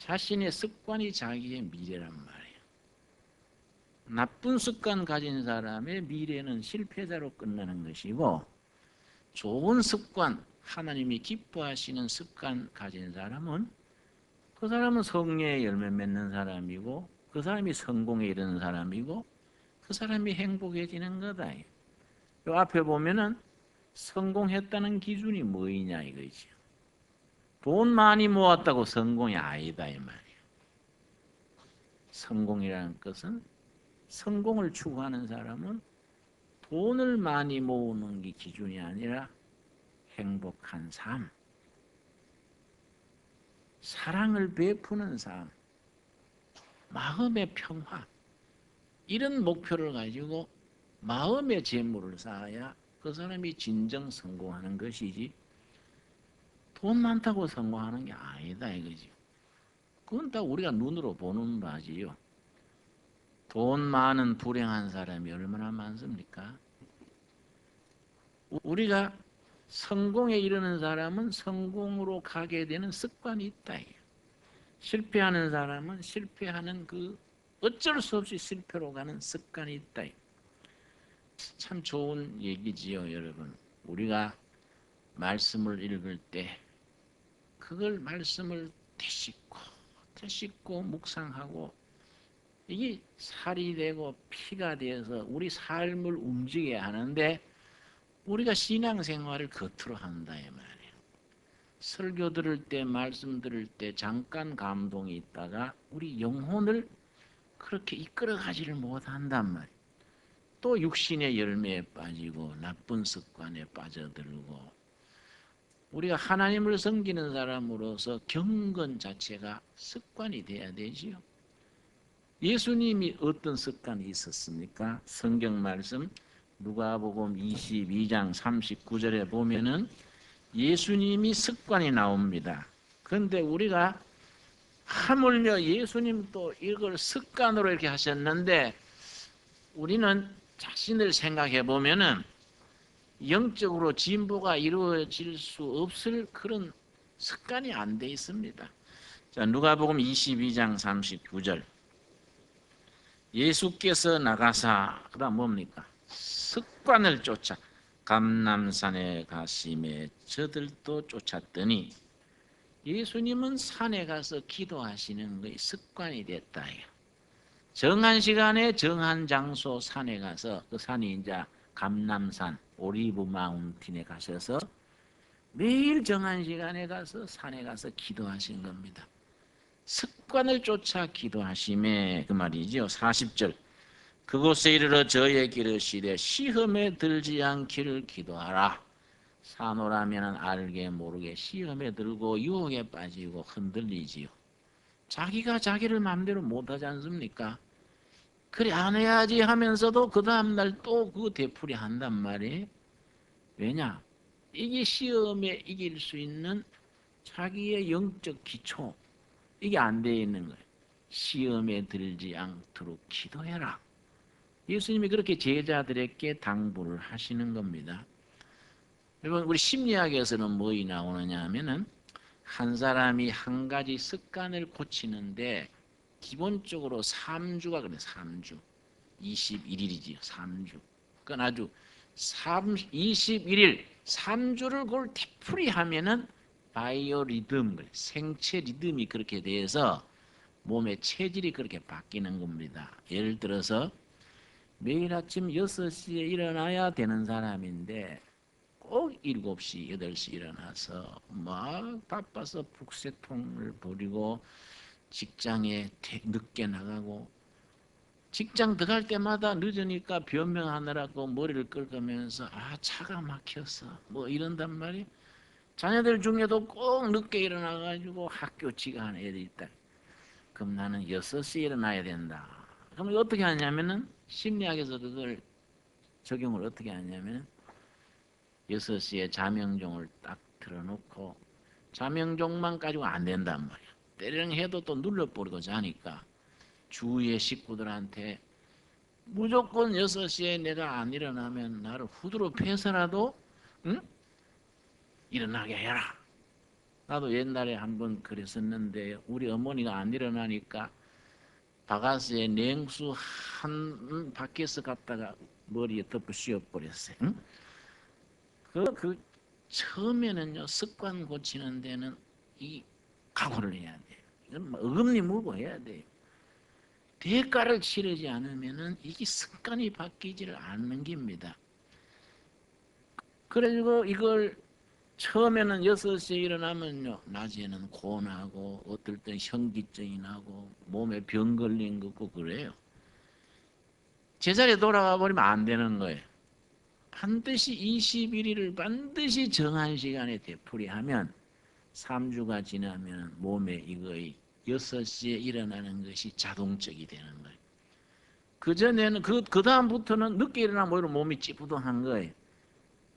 자신의 습관이 자기의 미래란 말이에요. 나쁜 습관 가진 사람의 미래는 실패자로 끝나는 것이고, 좋은 습관, 하나님이 기뻐하시는 습관 가진 사람은 그 사람은 성령의 열매 맺는 사람이고, 그 사람이 성공에 이르는 사람이고, 그 사람이 행복해지는 거다. 이 앞에 보면은 성공했다는 기준이 뭐이냐 이거지. 돈 많이 모았다고 성공이 아니다 이 말이에요. 성공이라는 것은, 성공을 추구하는 사람은 돈을 많이 모으는 게 기준이 아니라 행복한 삶, 사랑을 베푸는 삶, 마음의 평화, 이런 목표를 가지고 마음의 재물을 쌓아야 그 사람이 진정 성공하는 것이지, 돈 많다고 성공하는 게 아니다 이거지. 그건 다 우리가 눈으로 보는 바지요. 돈 많은 불행한 사람이 얼마나 많습니까? 우리가 성공에 이르는 사람은 성공으로 가게 되는 습관이 있다. 실패하는 사람은 실패하는 그 어쩔 수 없이 실패로 가는 습관이 있다. 참 좋은 얘기지요, 여러분. 우리가 말씀을 읽을 때 그걸 말씀을 되씹고 묵상하고, 이게 살이 되고 피가 되어서 우리 삶을 움직여야 하는데, 우리가 신앙생활을 겉으로 한다 이 말이에요. 설교 들을 때, 말씀 들을 때 잠깐 감동이 있다가 우리 영혼을 그렇게 이끌어가지를 못한단 말이에요. 또 육신의 열매에 빠지고 나쁜 습관에 빠져들고, 우리가 하나님을 섬기는 사람으로서 경건 자체가 습관이 돼야 되지요. 예수님이 어떤 습관이 있었습니까? 성경 말씀 누가복음 22장 39절에 보면은 예수님이 습관이 나옵니다. 그런데 우리가 하물며 예수님도 이걸 습관으로 이렇게 하셨는데, 우리는 자신을 생각해 보면은 영적으로 진보가 이루어질 수 없을 그런 습관이 안 돼 있습니다. 자, 누가복음 22장 39절. 예수께서 나가사, 그다음 뭡니까? 습관을 쫓아 감람산에 가심에 저들도 쫓았더니, 예수님은 산에 가서 기도하시는 것이 습관이 됐다. 정한 시간에 정한 장소 산에 가서, 그 산이 이제 감람산 오리브 마운틴에 가셔서 매일 정한 시간에 가서 산에 가서 기도하신 겁니다. 습관을 쫓아 기도하심에, 그 말이죠. 40절. 그곳에 이르러 저에게 이르시되 시험에 들지 않기를 기도하라. 사노라면 알게 모르게 시험에 들고 유혹에 빠지고 흔들리지요. 자기가 자기를 마음대로 못하지 않습니까? 그래 안 해야지 하면서도 그 다음날 또 그 되풀이 한단 말이에요. 왜냐? 이게 시험에 이길 수 있는 자기의 영적 기초, 이게 안 돼 있는 거예요. 시험에 들지 않도록 기도해라. 예수님이 그렇게 제자들에게 당부를 하시는 겁니다. 여러분, 우리 심리학에서는 뭐이 나오느냐 하면은, 한 사람이 한 가지 습관을 고치는데 기본적으로 3주가 그래. 3주 21일이지요. 3주. 그건 아주 21일 3주를 그걸 되풀이 하면은 바이오 리듬, 생체 리듬이 그렇게 돼서 몸의 체질이 그렇게 바뀌는 겁니다. 예를 들어서 매일 아침 6시에 일어나야 되는 사람인데 꼭 7시, 8시 일어나서 막 바빠서 북새통을 부리고 직장에 늦게 나가고, 직장 들어갈 때마다 늦으니까 변명하느라고 머리를 긁으면서 차가 막혀서 뭐 이런단 말이에요. 자녀들 중에도 꼭 늦게 일어나가지고 학교 지각하는 애들이 있다. 그럼 나는 6시에 일어나야 된다. 그럼 어떻게 하냐면은, 심리학에서 그걸 적용을 어떻게 하냐면, 6시에 자명종을 딱 틀어놓고 자명종만 가지고 안 된단 말이야. 때령 해도 또 눌러버리고 자니까 주위의 식구들한테 무조건 6시에 내가 안 일어나면 나를 후드로 패서라도 일어나게 해라. 나도 옛날에 한번 그랬었는데 우리 어머니가 안 일어나니까 바가스에 냉수 한 바퀴에서 갖다가 머리에 덮어 씌워버렸어요. 응? 그 처음에는요, 습관 고치는 데는 이 각오를 해야 돼요. 이건 어금니 물고 해야 돼요. 대가를 치르지 않으면은 이게 습관이 바뀌지를 않는 겁니다. 그래가지고 이걸 처음에는 6시에 일어나면요, 낮에는 고나고 어떨 땐 현기증이 나고 몸에 병 걸린 거 같고 그래요. 제자리에 돌아가 버리면 안 되는 거예요. 반드시 21일을 반드시 정한 시간에 되풀이하면 3주가 지나면 몸에 이거의 6시에 일어나는 것이 자동적이 되는 거예요. 그전에는 그 다음부터는 늦게 일어나면 오히려 몸이 찌뿌둥한 거예요.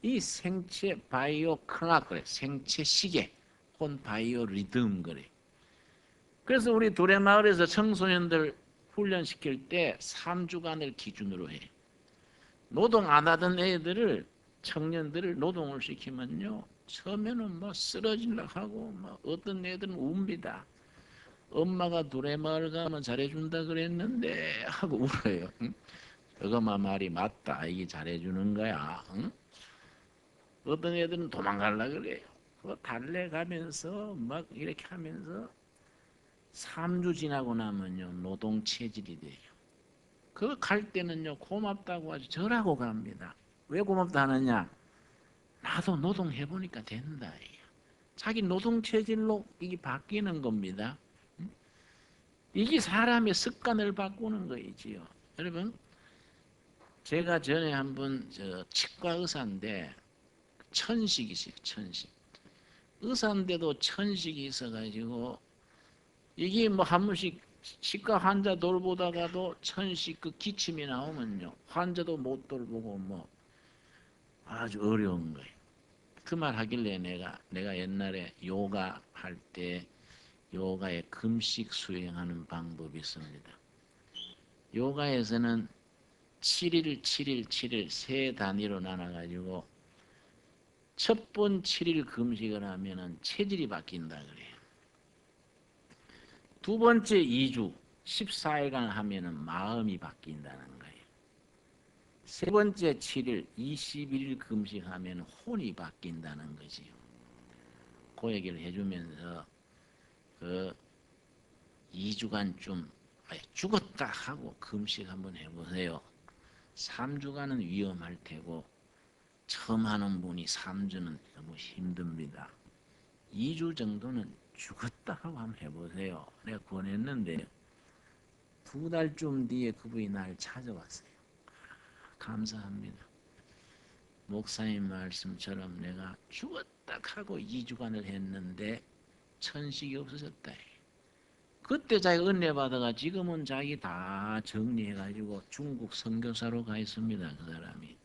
이 생체 바이오 클락 그래, 생체 시계, 혼 바이오 리듬 그래. 그래서 우리 도래마을에서 청소년들 훈련시킬 때 3주간을 기준으로 해. 노동 안 하던 애들을, 청년들을 노동을 시키면요, 처음에는 뭐 쓰러지려고 하고 뭐 어떤 애들은 웁니다. 엄마가 도래마을 가면 잘해준다 그랬는데 하고 울어요. 응? 저거만 말이 맞다, 이게 잘해주는 거야. 응? 어떤 애들은 도망가려 그래요. 그 달래가면서 막 이렇게 하면서 3주 지나고 나면요, 노동 체질이 돼요. 그 갈 때는요, 고맙다고 하지 절하고 갑니다. 왜 고맙다 하느냐? 나도 노동해보니까 된다. 자기 노동 체질로 이게 바뀌는 겁니다. 이게 사람의 습관을 바꾸는 거이지요. 여러분, 제가 전에 한번 치과 의사인데 천식이세요. 천식. 의사인데도 천식이 있어가지고 이게 뭐 한 번씩 치과 환자 돌보다가도 천식 그 기침이 나오면요, 환자도 못 돌보고 뭐 아주 어려운 거예요. 그 말 하길래 내가 옛날에 요가 할 때 요가에 금식 수행하는 방법이 있습니다. 요가에서는 7일, 7일, 7일 세 단위로 나눠가지고 첫 번 7일 금식을 하면은 체질이 바뀐다 그래요. 두 번째 2주 14일간 하면은 마음이 바뀐다는 거예요. 세 번째 7일 21일 금식하면 혼이 바뀐다는 거지요. 그 얘기를 해주면서 그 2주간 좀 죽었다 하고 금식 한번 해보세요. 3주간은 위험할 테고 처음 하는 분이 3주는 너무 힘듭니다. 2주 정도는 죽었다 하고 한번 해보세요. 내가 권했는데 2달쯤 뒤에 그분이 날 찾아왔어요. 감사합니다. 목사님 말씀처럼 내가 죽었다 하고 2주간을 했는데 천식이 없어졌다. 그때 자기가 은혜 받아가 지금은 자기 다 정리해가지고 중국 선교사로 가 있습니다. 그 사람이.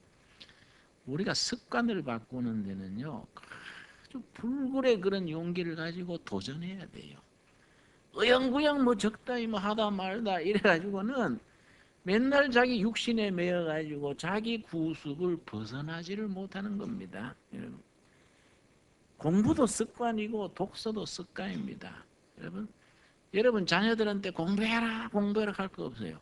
우리가 습관을 바꾸는 데는요, 아주 불굴의 그런 용기를 가지고 도전해야 돼요. 어영부영 뭐 적당히 뭐 하다 말다 이래가지고는 맨날 자기 육신에 매여가지고 자기 구습을 벗어나지를 못하는 겁니다. 여러분, 공부도 습관이고 독서도 습관입니다. 여러분 자녀들한테 공부해라 공부해라 할 거 없어요.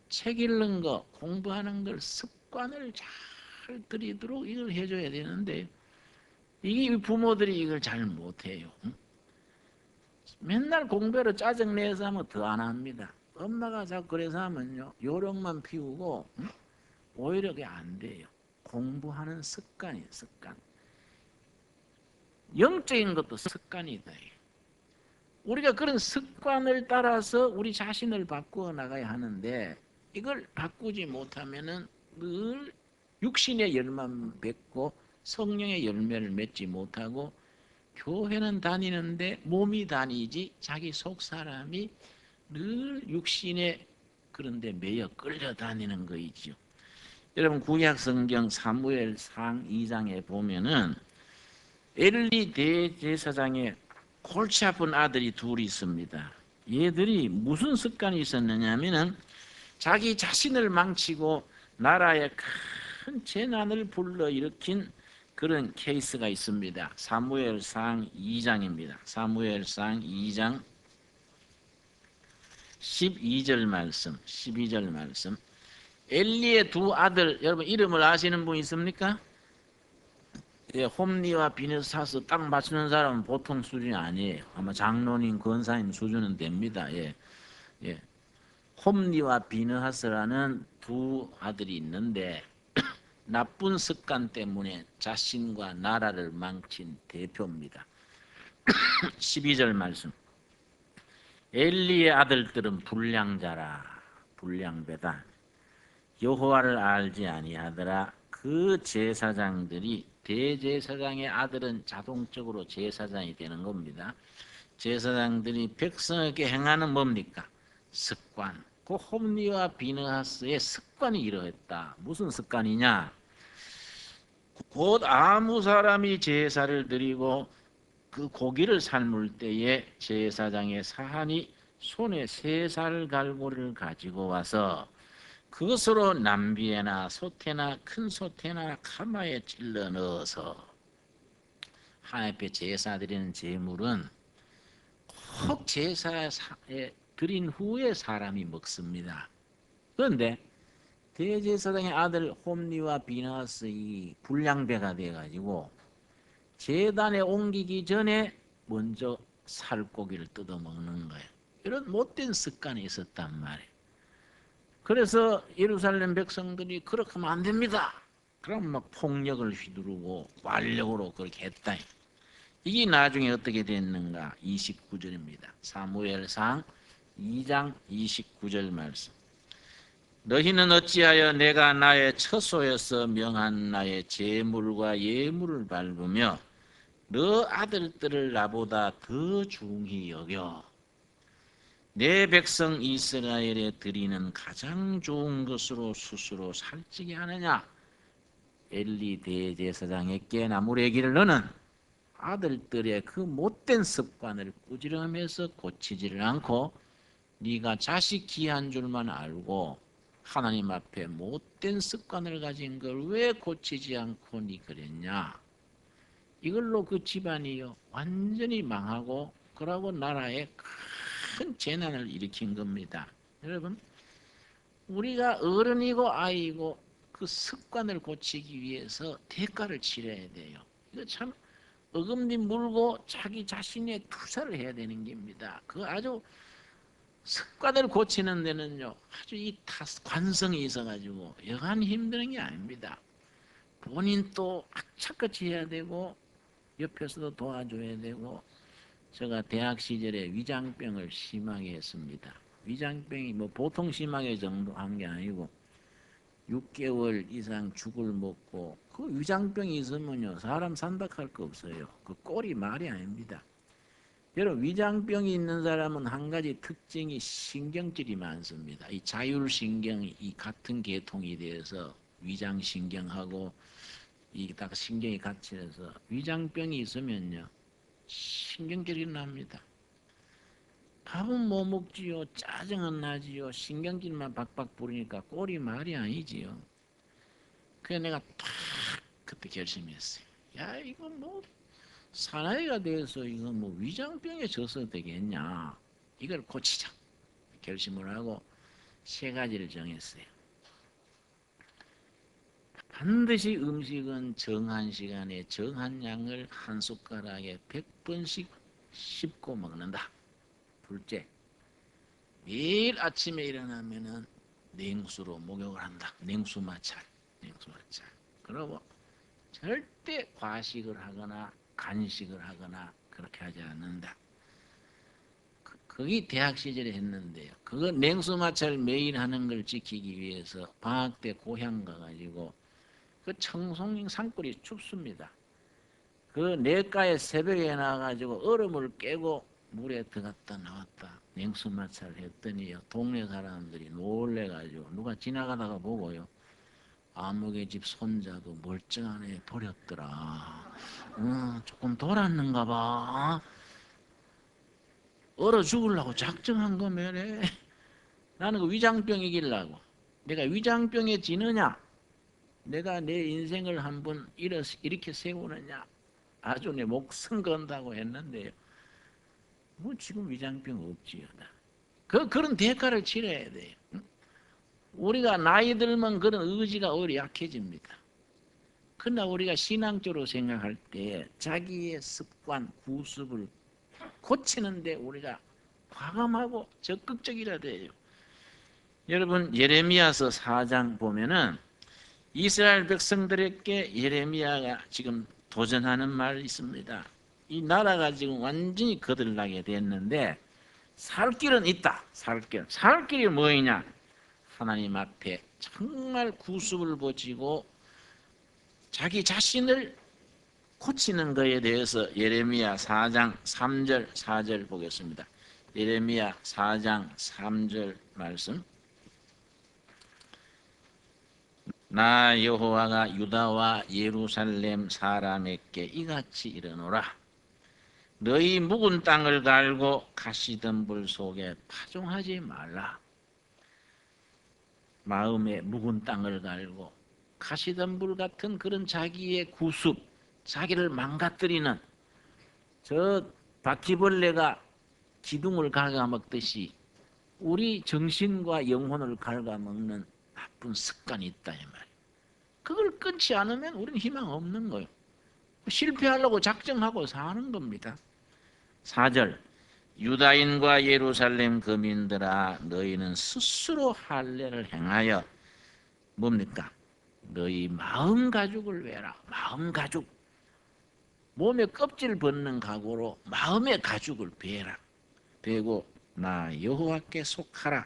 책 읽는 거 공부하는 걸 습관을 잘 들이도록 이걸 해줘야 되는데 이게 부모들이 이걸 잘 못해요. 맨날 공부해라 짜증내서 하면 더 안 합니다. 엄마가 자꾸 그래서 하면요, 요령만 피우고 오히려 그게 안 돼요. 공부하는 습관이에요. 습관. 영적인 것도 습관이다. 우리가 그런 습관을 따라서 우리 자신을 바꾸어 나가야 하는데 이걸 바꾸지 못하면은 늘 육신의 열만 맺고 성령의 열매를 맺지 못하고 교회는 다니는데 몸이 다니지 자기 속 사람이 늘 육신의 그런데 매여 끌려다니는 거이죠. 여러분 구약 성경 사무엘상 2장에 보면은 엘리 대제사장의 골치 아픈 아들이 둘이 있습니다. 얘들이 무슨 습관이 있었느냐면은 자기 자신을 망치고 나라에 큰 재난을 불러일으킨 그 그런 케이스가 있습니다. 사무엘상 2장입니다. 사무엘상 2장 12절 말씀, 12절 말씀. 엘리의 두 아들, 여러분 이름을 아시는 분 있습니까? 예, 홈리와 비느하스 딱 맞추는 사람은 보통 수준이 아니에요. 아마 장로님, 권사님 수준은 됩니다. 예, 예. 홈리와 비느하스라는 두 아들이 있는데 나쁜 습관 때문에 자신과 나라를 망친 대표입니다. 12절 말씀. 엘리의 아들들은 불량자라, 불량배다. 여호와를 알지 아니하더라. 그 제사장들이, 대제사장의 아들은 자동적으로 제사장이 되는 겁니다. 제사장들이 백성에게 행하는 뭡니까? 습관. 그 홈리와 비느하스의 습관이 이러했다. 무슨 습관이냐? 곧 아무 사람이 제사를 드리고 그 고기를 삶을 때에 제사장의 사한이 손에 3살 갈고리를 가지고 와서 그것으로 남비에나 소태나 큰 소태나 가마에 찔러 넣어서 하나님 앞에 제사 드리는 제물은 꼭 제사에 드린 후에 사람이 먹습니다. 그런데 대제사장의 아들 홈리와 비느하스의 불량배가 돼가지고 제단에 옮기기 전에 먼저 살고기를 뜯어 먹는 거예요. 이런 못된 습관이 있었단 말이에요. 그래서 예루살렘 백성들이 그렇게 하면 안 됩니다. 그럼 막 폭력을 휘두르고 완력으로 그렇게 했다. 이게 나중에 어떻게 됐는가? 29절입니다. 사무엘상 2장 29절 말씀. 너희는 어찌하여 내가 나의 처소에서 명한 나의 제물과 예물을 밟으며 너 아들들을 나보다 더 중히 여겨 내 백성 이스라엘에 드리는 가장 좋은 것으로 스스로 살찌게 하느냐? 엘리 대제사장에게 나무래기를 너는 아들들의 그 못된 습관을 꾸지람해서 고치지를 않고 네가 자식 귀한 줄만 알고 하나님 앞에 못된 습관을 가진 걸 왜 고치지 않고 네 그랬냐? 이걸로 그 집안이요 완전히 망하고 그러고 나라에 큰 재난을 일으킨 겁니다. 여러분, 우리가 어른이고 아이고 그 습관을 고치기 위해서 대가를 치러야 돼요. 이거 참 어금니 물고 자기 자신의 투사를 해야 되는 겁니다. 그 아주 습관을 고치는 데는요 아주 이 관성이 있어가지고 여간 힘드는 게 아닙니다. 본인 또 악착같이 해야 되고 옆에서도 도와줘야 되고. 제가 대학 시절에 위장병을 심하게 했습니다. 위장병이 뭐 보통 심하게 정도 한 게 아니고 6개월 이상 죽을 먹고 그 위장병이 있으면요 사람 산다 할 거 없어요. 그 꼴이 말이 아닙니다. 여러분 위장병이 있는 사람은 한 가지 특징이 신경질이 많습니다. 이 자율신경이 이 같은 계통이 돼서 위장신경하고 이 딱 신경이 같이 해서 위장병이 있으면요 신경질이 납니다. 밥은 못 먹지요. 짜증은 나지요. 신경질만 박박 부리니까 꼴이 말이 아니지요. 그래서 내가 딱 그때 결심했어요. 야 이거 뭐 사나이가 돼서 이거 뭐 위장병에 져서 되겠냐. 이걸 고치자. 결심을 하고 3가지를 정했어요. 반드시 음식은 정한 시간에 정한 양을 한 숟가락에 100번씩 씹고 먹는다. 둘째, 매일 아침에 일어나면은 냉수로 목욕을 한다. 냉수 마찰. 그리고 절대 과식을 하거나 간식을 하거나 그렇게 하지 않는다. 거기 대학 시절에 했는데요. 그거 냉수 마찰 매일 하는 걸 지키기 위해서 방학 때 고향 가가지고 그 청송리 산골이 춥습니다. 그 내과에 새벽에 나가지고 얼음을 깨고 물에 들어갔다 나왔다 냉수 마찰을 했더니요 동네 사람들이 놀래가지고 누가 지나가다가 보고요 아무개 집 손자도 멀쩡한 애 버렸더라. 조금 돌았는가 봐. 얼어 죽으려고 작정한 거면에 나는 그 위장병이길라고 내가 위장병에 지느냐 내가 내 인생을 한번 이렇게 세우느냐, 아주 내 목숨 건다고 했는데요. 뭐 지금 위장병 없지요. 그런 대가를 치러야 돼요. 우리가 나이 들면 그런 의지가 오히려 약해집니다. 그러나 우리가 신앙적으로 생각할 때 자기의 습관, 구습을 고치는데 우리가 과감하고 적극적이라 돼요. 여러분 예레미야서 4장 보면은 이스라엘 백성들에게 예레미야가 지금 도전하는 말이 있습니다. 이 나라가 지금 완전히 거들나게 됐는데 살 길은 있다. 살 길이 뭐이냐? 하나님 앞에 정말 구습을 고치고 자기 자신을 고치는 것에 대해서 예레미야 4장 3절 4절 보겠습니다. 예레미야 4장 3절 말씀. 나 여호와가 유다와 예루살렘 사람에게 이같이 이르노라. 너희 묵은 땅을 갈고 가시덤불 속에 파종하지 말라. 마음에 묵은 땅을 갈고 가시덤불 같은 그런 자기의 구습, 자기를 망가뜨리는 저 바퀴벌레가 기둥을 갉아먹듯이 우리 정신과 영혼을 갉아먹는 나쁜 습관이 있다 이 말이에요. 그걸 끊지 않으면 우리는 희망 없는 거예요. 실패하려고 작정하고 사는 겁니다. 4절 유다인과 예루살렘 거민들아 너희는 스스로 할례를 행하여 뭡니까? 너희 마음 가죽을 베라. 마음 가죽. 몸에 껍질 벗는 각오로 마음의 가죽을 베라. 베고 나 여호와께 속하라.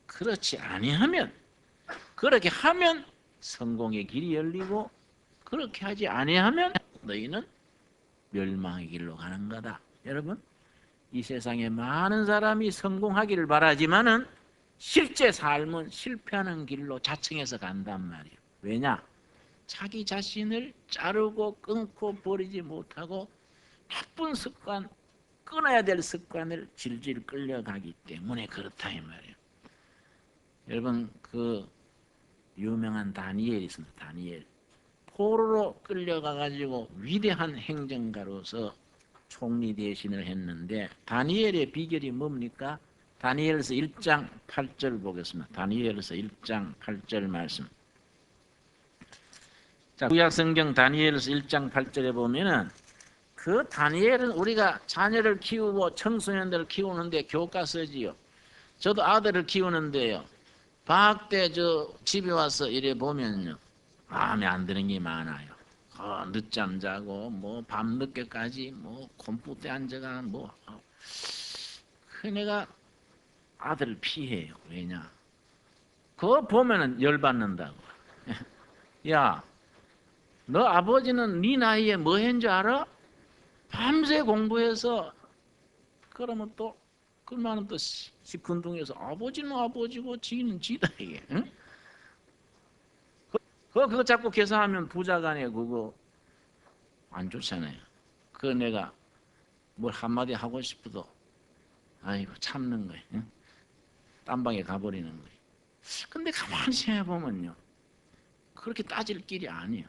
그렇지 아니하면 그렇게 하면 성공의 길이 열리고 그렇게 하지 아니하면 너희는 멸망의 길로 가는 거다. 여러분 이 세상에 많은 사람이 성공하기를 바라지만은 실제 삶은 실패하는 길로 자청해서 간단 말이에요. 왜냐? 자기 자신을 자르고 끊고 버리지 못하고 나쁜 습관, 끊어야 될 습관을 질질 끌려가기 때문에 그렇다 이 말이에요. 여러분 그 유명한 다니엘이 있습니다. 다니엘. 포로로 끌려가 가지고 위대한 행정가로서 총리 대신을 했는데 다니엘의 비결이 뭡니까? 다니엘서 1장 8절 보겠습니다. 다니엘서 1장 8절 말씀. 자, 구약성경 다니엘서 1장 8절에 보면은 그 다니엘은 우리가 자녀를 키우고 청소년들을 키우는데 교과서지요. 저도 아들을 키우는데요. 방학 때 저 집에 와서 이래 보면요. 마음에 안 드는 게 많아요. 늦잠 자고 뭐 밤 늦게까지 뭐 컴퓨터에 앉아가 뭐 그 내가 아들을 피해요. 왜냐? 그거 보면은 열받는다고. 야, 너 아버지는 네 나이에 뭐 했는 줄 알아? 밤새 공부해서 그러면 또 그러면 또 시큰둥해서 아버지는 아버지고 지는 지다 이게. 응? 그거 자꾸 계산하면 부자간에 그거 안 좋잖아요. 그거 내가 뭘 한마디 하고 싶어도 아이고 참는 거예요. 응? 딴 방에 가버리는 거예요. 근데 가만히 생각해보면요. 그렇게 따질 길이 아니에요.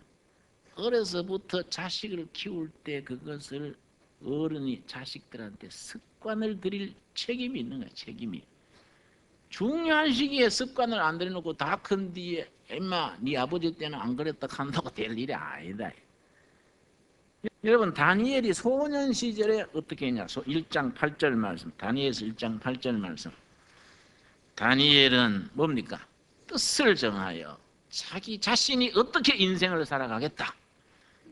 어려서부터 자식을 키울 때 그것을 어른이 자식들한테 습관을 들일 책임이 있는 거예요. 책임이. 중요한 시기에 습관을 안 들여놓고 다 큰 뒤에 임마 네 아버지 때는 안 그랬다 한다고 될 일이 아니다. 여러분 다니엘이 소년 시절에 어떻게 했냐? 1장 8절 말씀. 다니엘서 1장 8절 말씀. 다니엘은 뭡니까? 뜻을 정하여 자기 자신이 어떻게 인생을 살아가겠다.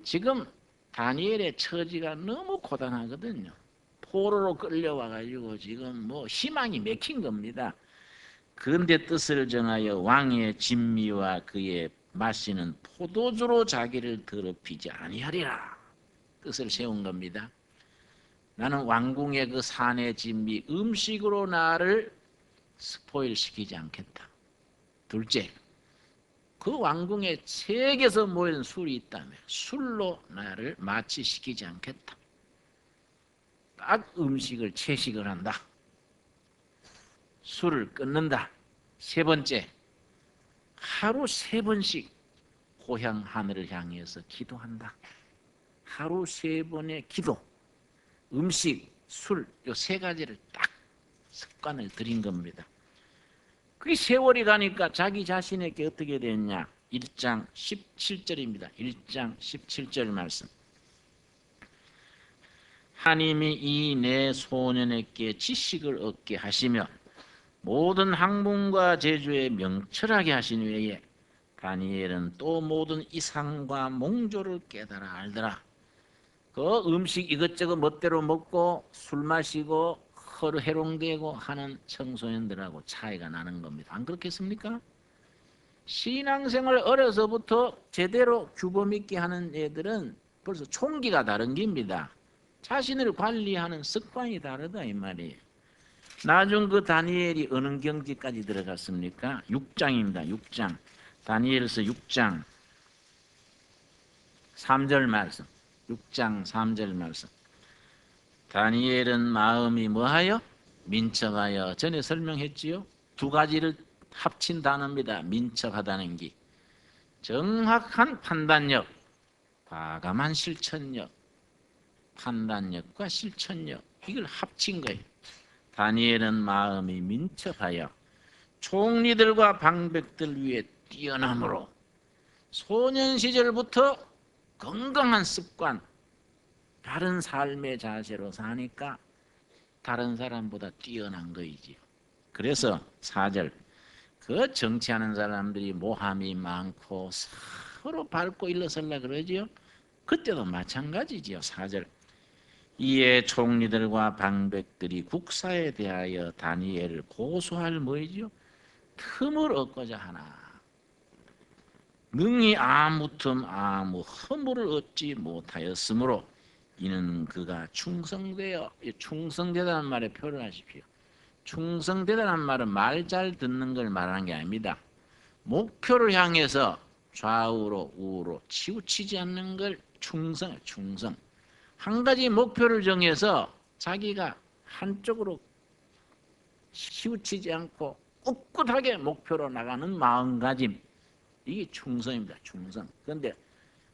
지금 다니엘의 처지가 너무 고단하거든요. 포로로 끌려와가지고 지금 뭐 희망이 맥힌 겁니다. 그런데 뜻을 정하여 왕의 진미와 그의 마시는 포도주로 자기를 더럽히지 아니하리라. 뜻을 세운 겁니다. 나는 왕궁의 그 산의 진미 음식으로 나를 스포일시키지 않겠다. 둘째, 그 왕궁에 세계에서 모인 술이 있다면 술로 나를 마취시키지 않겠다. 딱 음식을 채식을 한다. 술을 끊는다. 세 번째, 하루 3번씩 고향 하늘을 향해서 기도한다. 하루 3번의 기도, 음식, 술, 요 3가지를 딱 습관을 들인 겁니다. 그게 세월이 가니까 자기 자신에게 어떻게 됐냐? 1장 17절입니다. 1장 17절 말씀. 하나님이 이 내 소년에게 지식을 얻게 하시며 모든 학문과 재주에 명철하게 하신 후에 다니엘은 또 모든 이상과 몽조를 깨달아 알더라. 그 음식 이것저것 멋대로 먹고 술 마시고 허루 해롱되고 하는 청소년들하고 차이가 나는 겁니다. 안 그렇겠습니까? 신앙생활 어려서부터 제대로 규범 있게 하는 애들은 벌써 총기가 다른 겁니다. 자신을 관리하는 습관이 다르다 이 말이에요. 나중 그 다니엘이 어느 경지까지 들어갔습니까? 6장입니다. 6장. 다니엘서 6장 3절 말씀. 6장 3절 말씀. 다니엘은 마음이 뭐하여? 민첩하여. 전에 설명했지요. 2가지를 합친 단어입니다. 민첩하다는 게. 정확한 판단력, 과감한 실천력, 판단력과 실천력, 이걸 합친 거예요. 다니엘은 마음이 민첩하여 총리들과 방백들 위에 뛰어남으로 소년 시절부터 건강한 습관, 바른 삶의 자세로 사니까 다른 사람보다 뛰어난 거이지요. 그래서 4절, 그 정치하는 사람들이 모함이 많고 서로 밟고 일러설라 그러지요. 그때도 마찬가지지요. 4절, 이에 총리들과 방백들이 국사에 대하여 다니엘을 고소할 뭐이지요? 틈을 얻고자 하나. 능히 아무 틈 아무 허물을 얻지 못하였으므로 이는 그가 충성되어, 충성되다는 말에 표를 하십시오. 충성되다는 말은 말 잘 듣는 걸 말하는 게 아닙니다. 목표를 향해서 좌우로 우로 치우치지 않는 걸 충성이에요. 충성. 한 가지 목표를 정해서 자기가 한쪽으로 치우치지 않고 꿋꿋하게 목표로 나가는 마음가짐, 이게 충성입니다. 충성. 그런데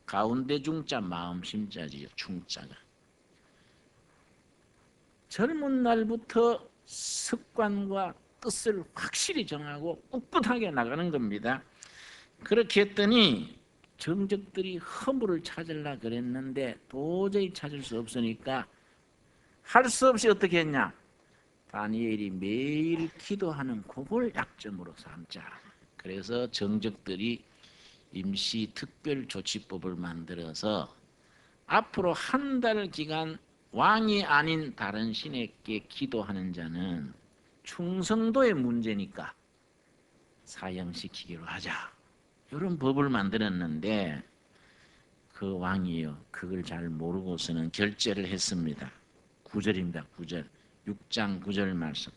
가운데 중자 마음심자지요. 충자가. 젊은 날부터 습관과 뜻을 확실히 정하고 꿋꿋하게 나가는 겁니다. 그렇게 했더니 정적들이 허물을 찾으려 그랬는데 도저히 찾을 수 없으니까 할 수 없이 어떻게 했냐? 다니엘이 매일 기도하는 그걸 약점으로 삼자. 그래서 정적들이 임시 특별조치법을 만들어서 앞으로 1달 기간 왕이 아닌 다른 신에게 기도하는 자는 충성도의 문제니까 사형시키기로 하자. 이런 법을 만들었는데 그 왕이요, 그걸 잘 모르고서는 결재를 했습니다. 9절입니다. 9절. 6장 9절 말씀.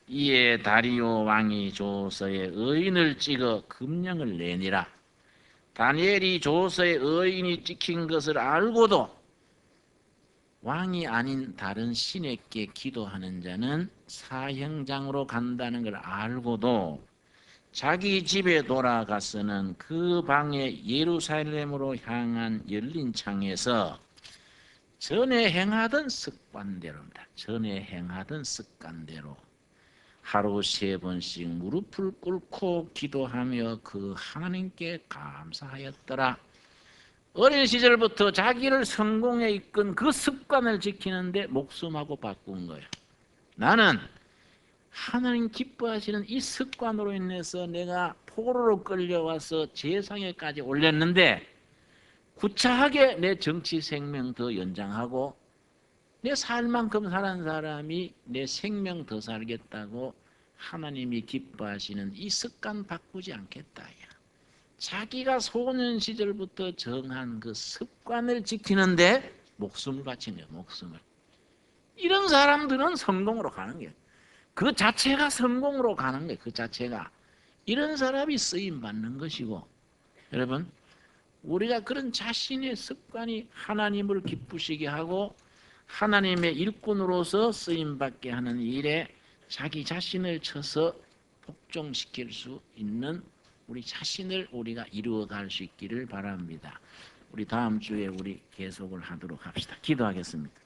이에 다리오 왕이 조서에 의인을 찍어 금령을 내니라. 다니엘이 조서에 의인이 찍힌 것을 알고도 왕이 아닌 다른 신에게 기도하는 자는 사형장으로 간다는 걸 알고도 자기 집에 돌아가서는 그 방에 예루살렘으로 향한 열린 창에서 전에 행하던 습관대로입니다. 전에 행하던 습관대로 하루 3번씩 무릎을 꿇고 기도하며 그 하나님께 감사하였더라. 어린 시절부터 자기를 성공에 이끈 그 습관을 지키는데 목숨하고 바꾼 거예요. 나는 하나님 기뻐하시는 이 습관으로 인해서 내가 포로로 끌려와서 제상에까지 올렸는데 구차하게 내 정치 생명 더 연장하고 내 살 만큼 사는 사람이 내 생명 더 살겠다고 하나님이 기뻐하시는 이 습관 바꾸지 않겠다. 자기가 소년 시절부터 정한 그 습관을 지키는데 목숨을 바친 거예요. 목숨을. 이런 사람들은 성공으로 가는 거예요. 그 자체가 성공으로 가는 거예요. 그 자체가. 이런 사람이 쓰임 받는 것이고, 여러분 우리가 그런 자신의 습관이 하나님을 기쁘시게 하고 하나님의 일꾼으로서 쓰임받게 하는 일에 자기 자신을 쳐서 복종시킬 수 있는 우리 자신을 우리가 이루어갈 수 있기를 바랍니다. 우리 다음 주에 우리 계속을 하도록 합시다. 기도하겠습니다.